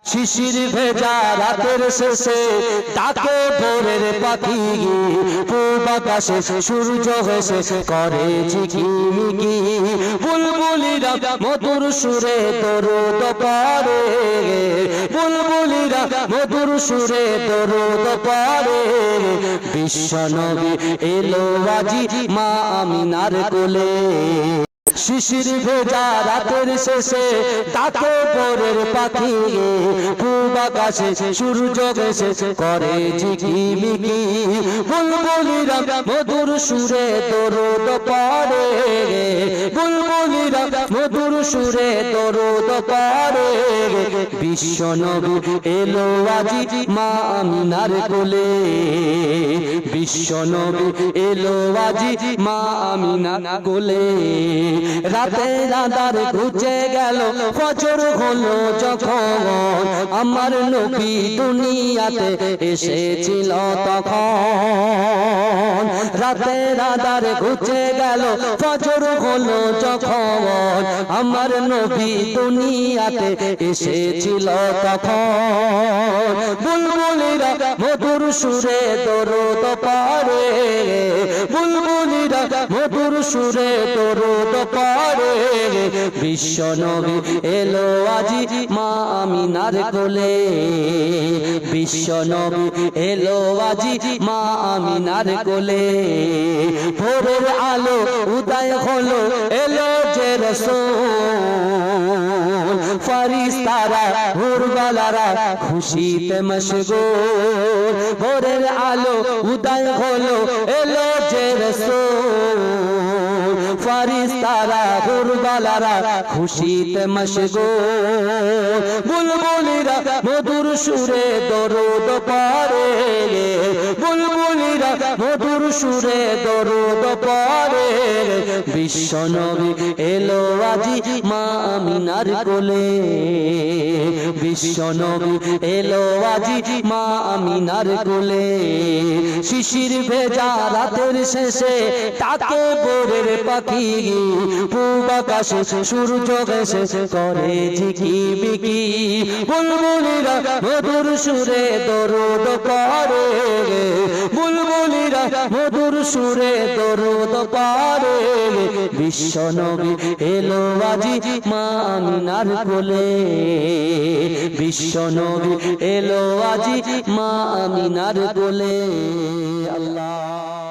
শিশির ভেজা রাতের শেষে ডাকে ভোরের পাখি, পূব আকাশে সূর্য হেসে করে ঝিকিমিকি। বুলবুলিরা মধুর সুরে দরুদ পড়ে, বুলবুলিরা মধুর সুরে দরুদ পড়ে। বিশ্বনবী এলো আজি মা আমিনার কোলে। শিশির ভেজা রাতের শেষে ডাকে ভোরের পাখি, পূব আকাশে সূর্য হেসে করে ঝিকিমিকি। বুলবুলিরা মধুর সুরে দরুদ পড়ে, বুলবুলিরা মধুর সুরে দরুদ পড়ে। বিশ্বনবী এলো আজি মা আমিনার কোলে, বিশ্বনবী এলো আজি মা আমিনার কোলে। রাতের আঁধার ঘুচে গেল, ফজর হলো যখন, আমার নবী দুনিয়াতে এসেছিল তখন। রাতের আঁধার ঘুচে গেল, ফজর হলো যখন, আমার নবী দুনিয়াতে এসেছিল তখন। বুলবুলিরা মধুর সুরে দরুদ পড়ে, বুলবুলিরা মধুর সুরে দরুদ পড়ে। বিশ্বনবী এলো আজি মা আমিনার কোলে, বিশ্বনবী এলো আজি মা আমিনার কোলে। ভোরের আলো উদয় হলো, এলো যে রাসূল, ফেরেশতারা হুরবালারা খুশিতে মশগুল। ভোরের আলো উদয় হলো, এলো যে রাসূল, ফেরেশতারা হুরবালারা খুশিতে মশগুল। বুলবুলিরা মধুর সুরে দরুদ পড়ে, বুলবুলিরা মধুর সুরে দরুদ পড়ে। বিশ্বনবী এলো আজি মা আমিনার কোলে, বিশ্বনবী এলো আজি মা আমিনার কোলে। শিশির ভেজা রাতের শেষে ডাকে ভোরের পাখি, পূব আকাশে সূর্য হেসে করে ঝিকিমিকি। বুলবুলিরা মধুর সুরে দরুদ পড়ে, বুলবুলিরা মধুর সুরে দরুদ পড়ে। বিশ্বনবী এলো আজি মা আমিনার কোলে, বিশ্বনবী এলো আজি মা আমিনার কোলে। আল্লাহ।